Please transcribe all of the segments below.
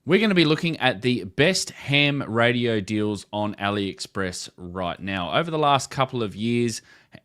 We're going to be looking at the best ham radio deals on AliExpress right now. Over the last couple of years,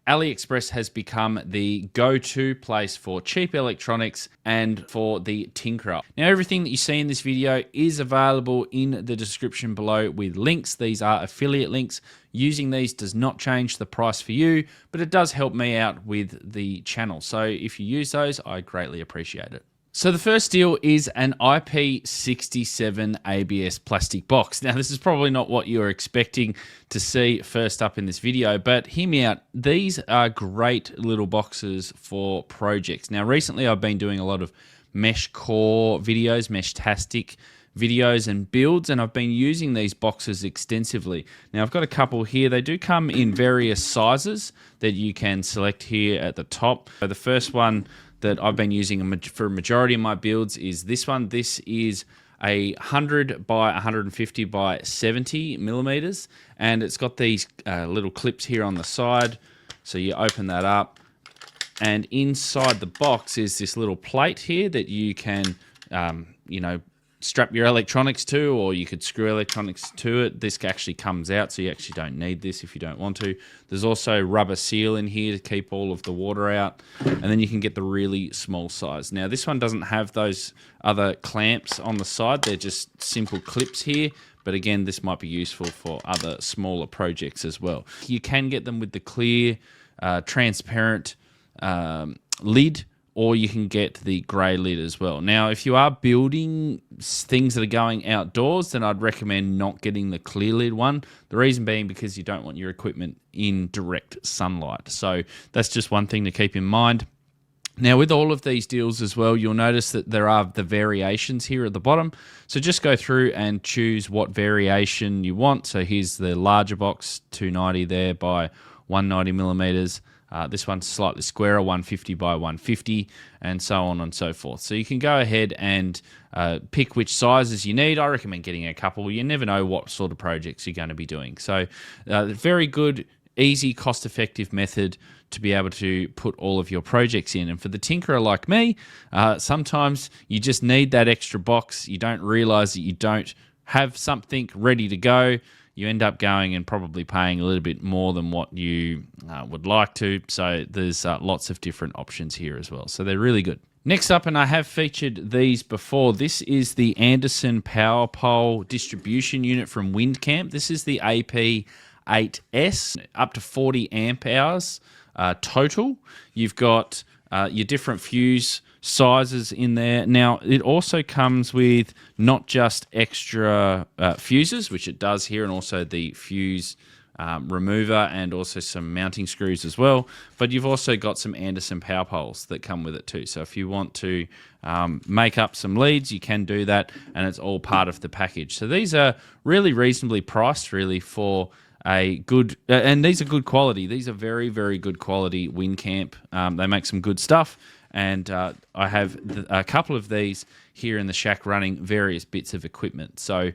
AliExpress has become the go-to place for cheap electronics and for the tinkerer. Now, everything that you see in this video is available in the description below with links. These are affiliate links. Using these does not change the price for you, but it does help me out with the channel. So if you use those, I greatly appreciate it. So the first deal is an IP67 ABS plastic box. Now, this is probably not what you're expecting to see first up in this video, but hear me out. These are great little boxes for projects. Now, recently I've been doing a lot of mesh core videos, mesh-tastic videos and builds, and I've been using these boxes extensively. Now, I've got a couple here. They do come in various sizes that you can select here at the top. So the first one that I've been using for a majority of my builds is this one. This is a 100 by 150 by 70 millimeters, and it's got these little clips here on the side. So you open that up, and inside the box is this little plate here that you can, strap your electronics to, or you could screw electronics to it. This actually comes out, so you actually don't need this if you don't want to. There's also rubber seal in here to keep all of the water out, and then you can get the really small size. Now, this one doesn't have those other clamps on the side. They're just simple clips here, but again, this might be useful for other smaller projects as well. You can get them with the clear, transparent lid, or you can get the grey lid as well. Now, if you are building things that are going outdoors, then I'd recommend not getting the clear lid one. The reason being because you don't want your equipment in direct sunlight. So that's just one thing to keep in mind. Now, with all of these deals as well, you'll notice that there are the variations here at the bottom. So just go through and choose what variation you want. So here's the larger box, 290 there by 190 millimeters. This one's slightly squarer, 150 by 150, and so on and so forth. So you can go ahead and pick which sizes you need. I recommend getting a couple. You never know what sort of projects you're going to be doing. So very good, easy, cost-effective method to be able to put all of your projects in. And for the tinkerer like me, sometimes you just need that extra box. You don't realize that you don't have something ready to go. You end up going and probably paying a little bit more than what you would like to. So there's lots of different options here as well. So they're really good. Next up, and I have featured these before, this is the Anderson Power Pole Distribution Unit from WindCamp. This is the AP8S, up to 40 amp hours total. You've got your different fuse sizes in there. Now, it also comes with not just extra fuses, which it does here, and also the fuse remover and also some mounting screws as well, but you've also got some Anderson power poles that come with it too. So if you want to make up some leads, you can do that, and it's all part of the package. So these are really reasonably priced, really, for a good, and these are good quality. These are very, very good quality WindCamp. They make some good stuff. And I have a couple of these here in the shack running various bits of equipment. So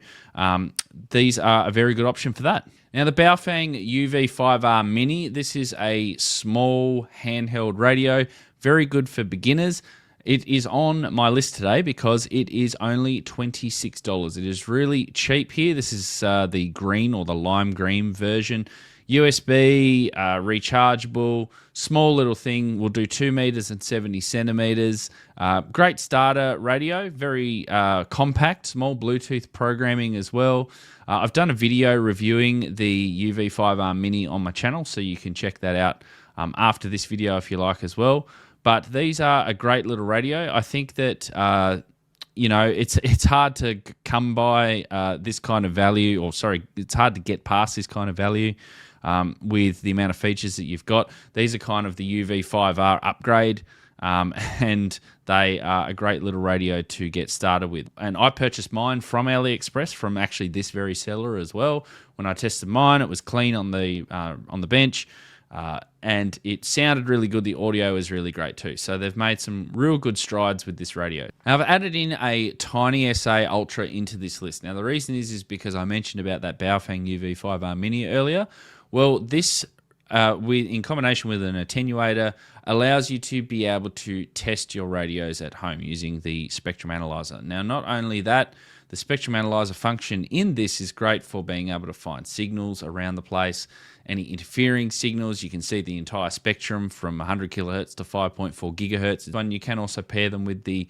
these are a very good option for that. Now, the Baofeng UV5R Mini, this is a small handheld radio, very good for beginners. It is on my list today because it is only $26. It is really cheap here. This is the green or the lime green version. USB, rechargeable, small little thing, will do 2 meters and 70 centimeters. Great starter radio, very compact, small Bluetooth programming as well. I've done a video reviewing the UV5R Mini on my channel, so you can check that out after this video if you like as well. But these are a great little radio. I think that it's hard to come by this kind of value, or sorry, it's hard to get past this kind of value. With the amount of features that you've got. These are kind of the UV5R upgrade, and they are a great little radio to get started with. And I purchased mine from AliExpress, from actually this very seller as well. When I tested mine, it was clean on the bench, and it sounded really good. The audio is really great too. So they've made some real good strides with this radio. Now, I've added in a Tiny SA Ultra into this list. Now, the reason is because I mentioned about that Baofeng UV5R Mini earlier. Well, this, in combination with an attenuator, allows you to be able to test your radios at home using the spectrum analyzer. Now, not only that, The spectrum analyzer function in this is great for being able to find signals around the place, any interfering signals. You can see the entire spectrum from 100 kilohertz to 5.4 gigahertz. And you can also pair them with the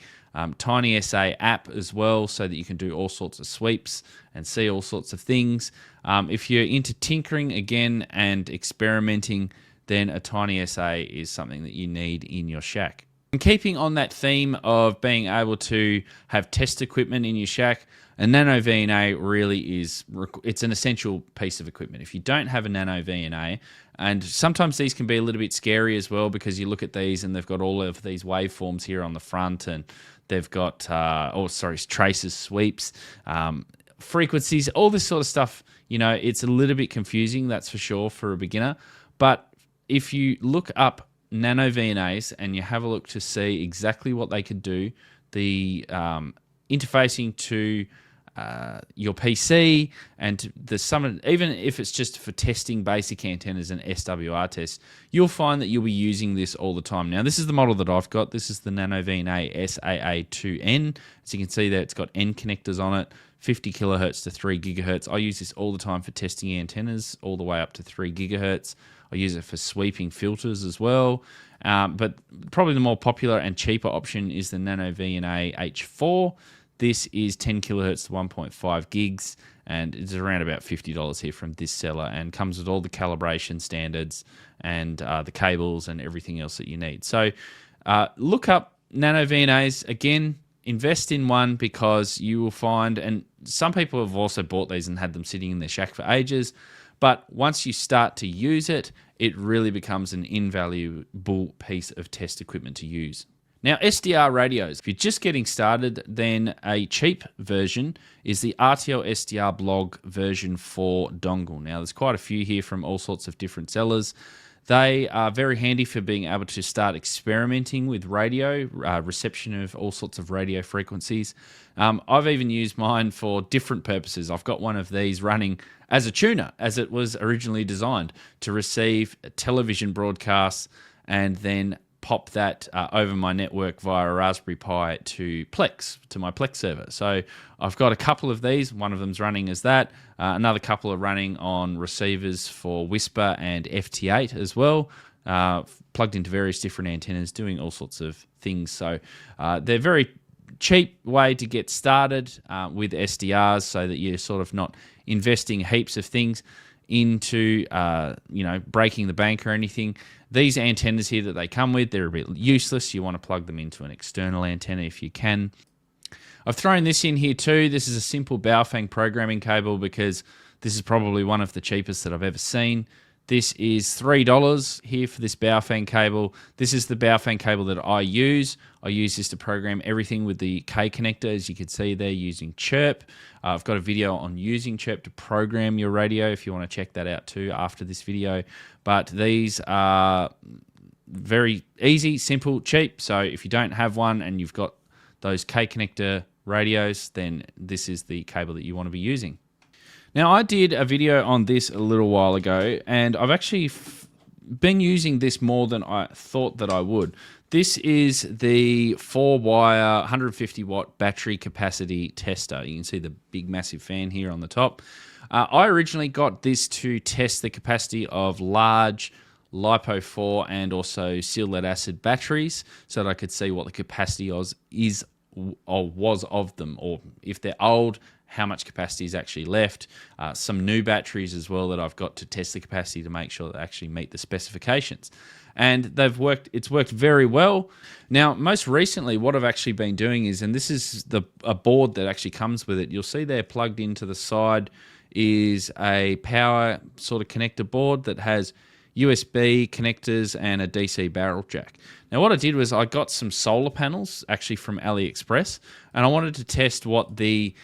Tiny SA app as well, so that you can do all sorts of sweeps and see all sorts of things. If you're into tinkering again and experimenting, then a Tiny SA is something that you need in your shack. And keeping on that theme of being able to have test equipment in your shack, a Nano VNA really is, it's an essential piece of equipment. If you don't have a Nano VNA, and sometimes these can be a little bit scary as well, because you look at these and they've got all of these waveforms here on the front, and they've got, traces, sweeps, frequencies, all this sort of stuff. It's a little bit confusing, that's for sure, for a beginner. But if you look up Nano VNAs and you have a look to see exactly what they could do, the interfacing to your PC and even if it's just for testing basic antennas and SWR tests, you'll find that you'll be using this all the time. Now, this is the model that I've got. This is the Nano VNA SAA2N. As you can see there, it's got N connectors on it, 50 kilohertz to 3 gigahertz. I use this all the time for testing antennas all the way up to 3 gigahertz. I use it for sweeping filters as well. But probably the more popular and cheaper option is the Nano VNA H4. This is 10 kilohertz to 1.5 gigs, and it's around about $50 here from this seller, and comes with all the calibration standards and the cables and everything else that you need. So look up Nano VNAs. Again, invest in one, because you will find, and some people have also bought these and had them sitting in their shack for ages, but once you start to use it, it really becomes an invaluable piece of test equipment to use. Now, SDR radios, if you're just getting started, then a cheap version is the RTL SDR blog version 4 dongle. Now, there's quite a few here from all sorts of different sellers. They are very handy for being able to start experimenting with radio, reception of all sorts of radio frequencies. I've even used mine for different purposes. I've got one of these running as a tuner, as it was originally designed, to receive television broadcasts and then pop that over my network via a Raspberry Pi to Plex, to my Plex server. So I've got a couple of these. One of them's running as that. Another couple are running on receivers for Whisper and FT8 as well, plugged into various different antennas, doing all sorts of things. So they're very cheap way to get started with SDRs, so that you're sort of not investing heaps of things into breaking the bank or anything. These antennas here that they come with, they're a bit useless. You want to plug them into an external antenna if you can. I've thrown this in here too. This is a simple Baofeng programming cable, because this is probably one of the cheapest that I've ever seen. This is $3 here for this Baofeng cable. This is the Baofeng cable that I use. I use this to program everything with the K connector, as you can see there, using Chirp. I've got a video on using Chirp to program your radio if you want to check that out too after this video. But these are very easy, simple, cheap. So if you don't have one and you've got those K connector radios, then this is the cable that you want to be using. Now, I did a video on this a little while ago, and I've actually been using this more than I thought that I would. This is the 4-wire 150 watt battery capacity tester. You can see the big massive fan here on the top. I originally got this to test the capacity of large LiPo4 and also seal lead acid batteries, so that I could see what the capacity was of them, or if they're old, how much capacity is actually left. Some new batteries as well that I've got to test the capacity to make sure they actually meet the specifications. And it's worked very well. Now, most recently, what I've actually been doing is, and this is a board that actually comes with it, you'll see there plugged into the side is a power sort of connector board that has USB connectors and a DC barrel jack. Now, what I did was I got some solar panels actually from AliExpress, and I wanted to test what the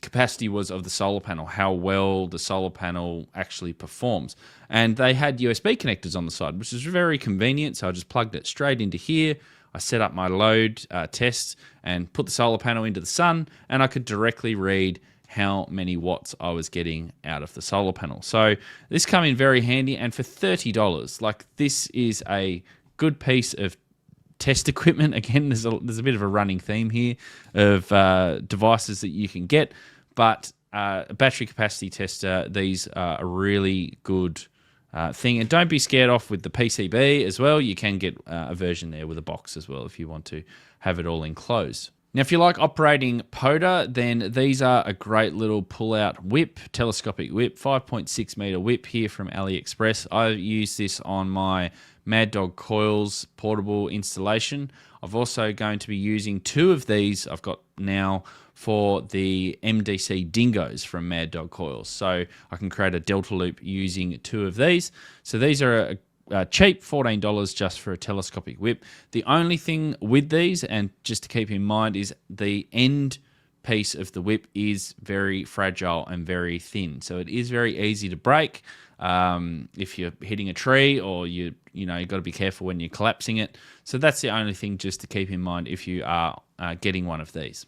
capacity was of the solar panel, how well the solar panel actually performs. And they had USB connectors on the side, which is very convenient. So I just plugged it straight into here. I set up my load test and put the solar panel into the sun, and I could directly read how many watts I was getting out of the solar panel. So this came in very handy, and for $30, like, this is a good piece of test equipment. Again, there's a bit of a running theme here of devices that you can get, but a battery capacity tester, these are a really good thing. And don't be scared off with the PCB as well. You can get a version there with a box as well if you want to have it all enclosed. Now, if you like operating POTA, then these are a great little pull-out whip, telescopic whip, 5.6 meter whip here from AliExpress. I use this on my Mad Dog Coils portable installation. I've also going to be using 2 of these I've got now for the MDC dingoes from Mad Dog Coils. So I can create a delta loop using 2 of these. So these are cheap, $14 just for a telescopic whip. The only thing with these, and just to keep in mind, is the end piece of the whip is very fragile and very thin. So it is very easy to break if you're hitting a tree, or you've got to be careful when you're collapsing it. So that's the only thing just to keep in mind if you are getting one of these.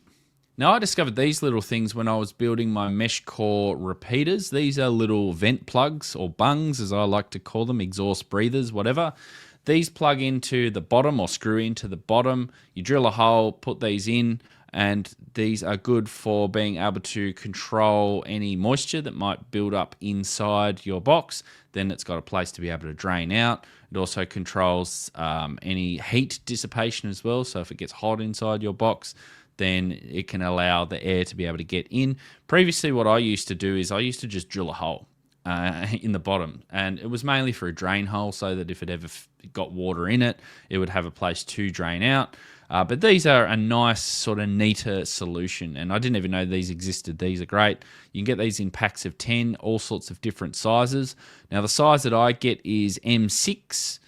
Now, I discovered these little things when I was building my mesh core repeaters. These are little vent plugs, or bungs as I like to call them, exhaust breathers, whatever. These plug into the bottom or screw into the bottom. You drill a hole, put these in, and these are good for being able to control any moisture that might build up inside your box. Then it's got a place to be able to drain out. It also controls any heat dissipation as well. So if it gets hot inside your box, then it can allow the air to be able to get in. Previously, what I used to do is I used to just drill a hole in the bottom, and it was mainly for a drain hole so that if it ever got water in it, it would have a place to drain out. But these are a nice sort of neater solution, and I didn't even know these existed. These are great. You can get these in packs of 10, all sorts of different sizes. Now, the size that I get is M6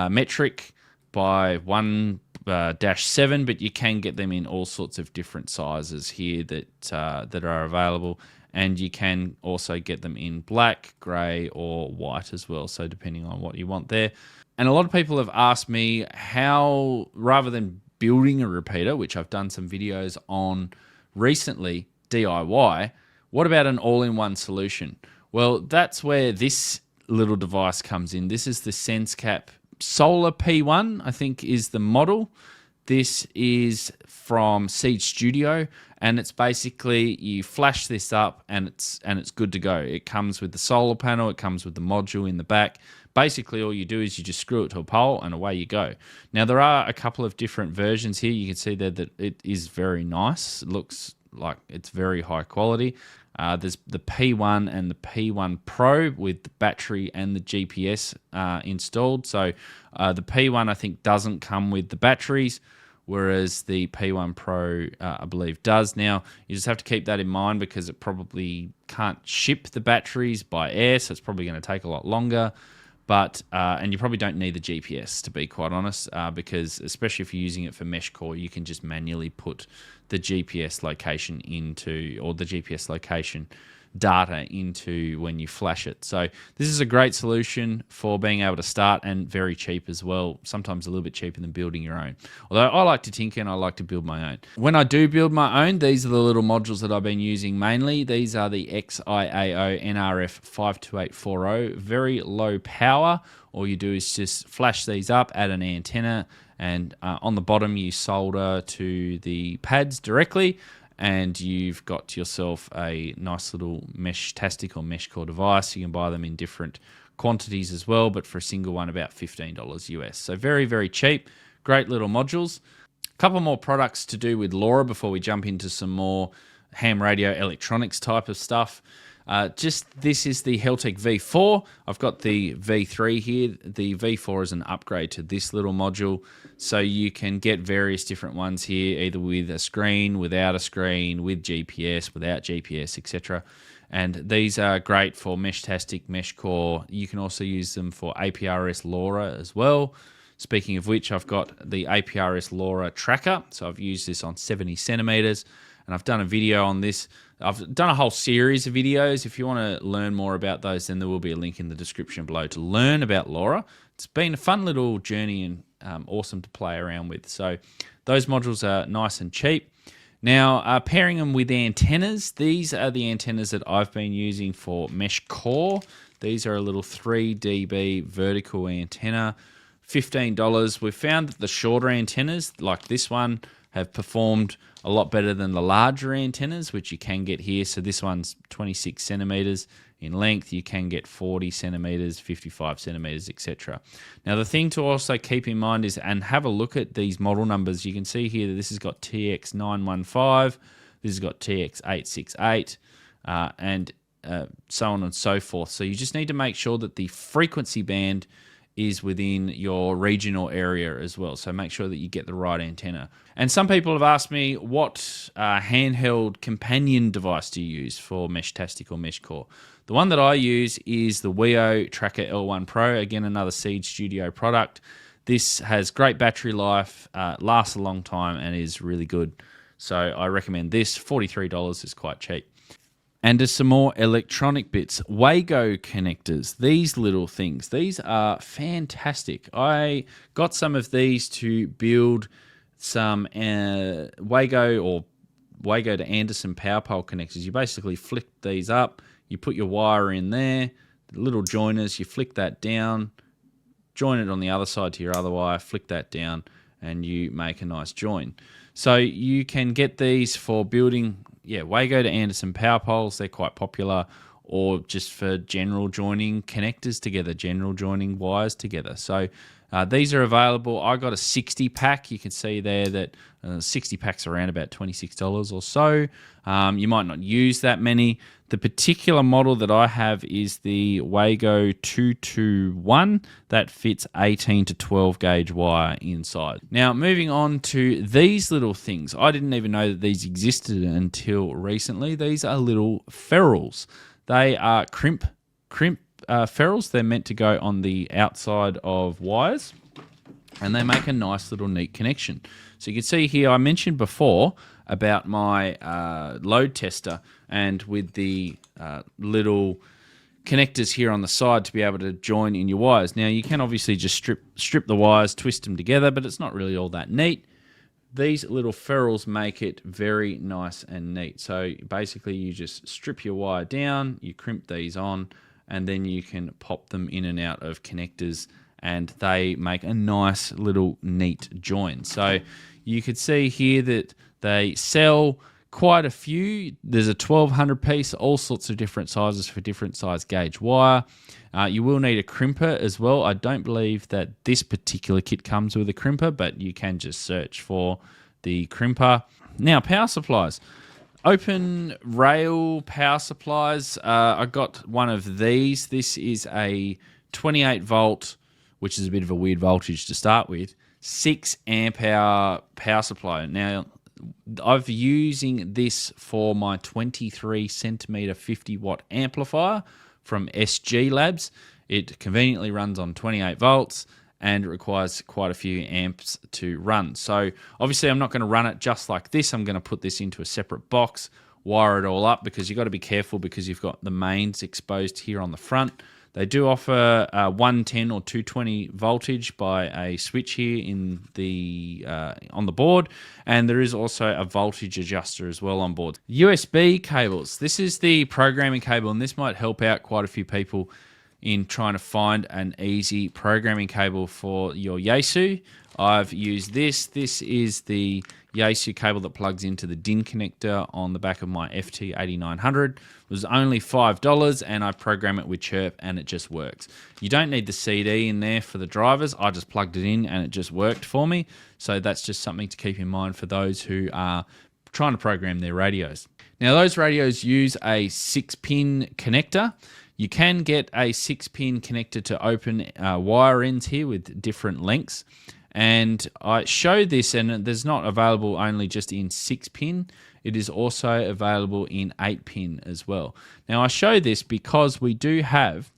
metric by 1-7, but you can get them in all sorts of different sizes here that are available, and you can also get them in black, grey, or white as well, so depending on what you want there. And a lot of people have asked me how, rather than building a repeater, which I've done some videos on recently, DIY, what about an all-in-one solution? Well, that's where this little device comes in. This is the SenseCap Solar P1, I think is the model. This is from Seed Studio, and it's basically, you flash this up and it's good to go. It comes with the solar panel, it comes with the module in the back. Basically, all you do is you just screw it to a pole and away you go. Now, there are a couple of different versions here. You can see there that it is very nice. It looks like it's very high quality. There's the P1 and the P1 Pro with the battery and the GPS installed. So the P1, I think, doesn't come with the batteries, whereas the P1 Pro, I believe, does. Now, you just have to keep that in mind because it probably can't ship the batteries by air, so it's probably going to take a lot longer. But and you probably don't need the GPS, to be quite honest, because especially if you're using it for mesh core, you can just manually put the GPS location into, or the GPS location data into when you flash it. So this is a great solution for being able to start, and very cheap as well, sometimes a little bit cheaper than building your own. Although I like to tinker and I like to build my own. When I do build my own, these are the little modules that I've been using mainly. These are the XIAO NRF 52840, very low power. All you do is just flash these up, add an antenna, and on the bottom you solder to the pads directly, and you've got yourself a nice little mesh-tastic or mesh core device. You can buy them in different quantities as well, but for a single one, about $15 US. So very, very cheap. Great little modules. A couple more products to do with LoRa before we jump into some more ham radio electronics type of stuff. This is the Heltec V4. I've got the V3 here. The V4 is an upgrade to this little module, so you can get various different ones here, either with a screen, without a screen, with GPS, without GPS, etc. And these are great for mesh-tastic, mesh core. You can also use them for APRS LoRa as well. Speaking of which, I've got the APRS LoRa tracker, so I've used this on 70 centimeters, and I've done a video on this. I've done a whole series of videos. If you want to learn more about those, then there will be a link in the description below to learn about LoRa. It's been a fun little journey and awesome to play around with. So those modules are nice and cheap. Now, pairing them with antennas, these are the antennas that I've been using for mesh core. These are a little 3 dB vertical antenna $15. We've found that the shorter antennas, like this one, have performed a lot better than the larger antennas, which you can get here. So this one's 26 centimeters in length. You can get 40 centimeters, 55 centimeters, etc. Now, the thing to also keep in mind is, and have a look at these model numbers. You can see here that this has got TX915, this has got TX868, and so on and so forth. So you just need to make sure that the frequency band is within your regional area as well. So make sure that you get the right antenna. And some people have asked me, what handheld companion device do you use for Meshtastic or MeshCore? The one that I use is the Weo Tracker L1 Pro. Again, another Seed Studio product. This has great battery life, lasts a long time, and is really good. So I recommend this. $43 is quite cheap. And there's some more electronic bits. Wago connectors, these little things. These are fantastic. I got some of these to build some Wago to Anderson power pole connectors. You basically flick these up, you put your wire in there, the little joiners, you flick that down, join it on the other side to your other wire, flick that down, and you make a nice join. So you can get these for building Wago to Anderson power poles. They're quite popular, or just for general joining connectors together, general joining wires together. So these are available. I got a 60 pack. You can see there that 60 packs around about $26 or so. You might not use that many. The particular model that I have is the Wago 221 that fits 18 to 12 gauge wire inside. Now, moving on to these little things. I didn't even know that these existed until recently. These are little ferrules. They are crimp ferrules. They're meant to go on the outside of wires, and they make a nice little neat connection. So you can see here, I mentioned before about my load tester, and with the little connectors here on the side to be able to join in your wires. Now, you can obviously just strip the wires, twist them together, but it's not really all that neat. These little ferrules make it very nice and neat. So basically you just strip your wire down, you crimp these on, and then you can pop them in and out of connectors, and they make a nice little neat join. So you could see here that they sell quite a few. There's a 1200 piece, all sorts of different sizes for different size gauge wire. You will need a crimper as well. I don't believe that this particular kit comes with a crimper, but you can just search for the crimper. Now, power supplies. Open rail power supplies. I got one of these. This is a 28 volt, which is a bit of a weird voltage to start with, 6 amp hour power supply. Now, I've using this for my 23 centimeter 50 watt amplifier from SG Labs. It conveniently runs on 28 volts and it requires quite a few amps to run. So obviously I'm not going to run it just like this. I'm going to put this into a separate box, wire it all up, because you've got to be careful because you've got the mains exposed here on the front. They do offer 110 or 220 voltage by a switch here in the on the board, and there is also a voltage adjuster as well on board. USB cables. This is the programming cable, and this might help out quite a few people in trying to find an easy programming cable for your Yaesu. I've used this. This is the Yaesu cable that plugs into the DIN connector on the back of my FT8900. It was only $5, and I program it with Chirp, and it just works. You don't need the CD in there for the drivers. I just plugged it in, and it just worked for me. So that's just something to keep in mind for those who are trying to program their radios. Now, those radios use a 6-pin connector. You can get a 6-pin connector to open wire ends here with different lengths. And I showed this, and there's not available only just in 6-pin. It is also available in 8-pin as well. Now, I show this because we do have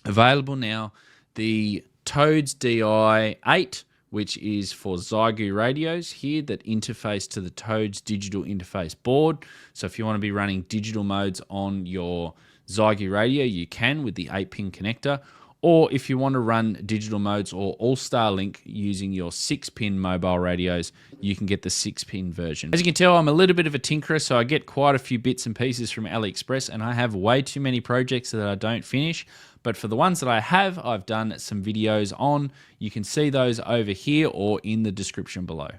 available now the Toads DI8, which is for Xiegu radios here that interface to the Toads digital interface board. So if you want to be running digital modes on your Xiegu radio, you can with the 8-pin connector. Or if you want to run digital modes or All-Star Link using your 6-pin mobile radios, you can get the 6-pin version. As you can tell, I'm a little bit of a tinkerer, so I get quite a few bits and pieces from AliExpress, and I have way too many projects that I don't finish. But for the ones that I have, I've done some videos on. You can see those over here or in the description below.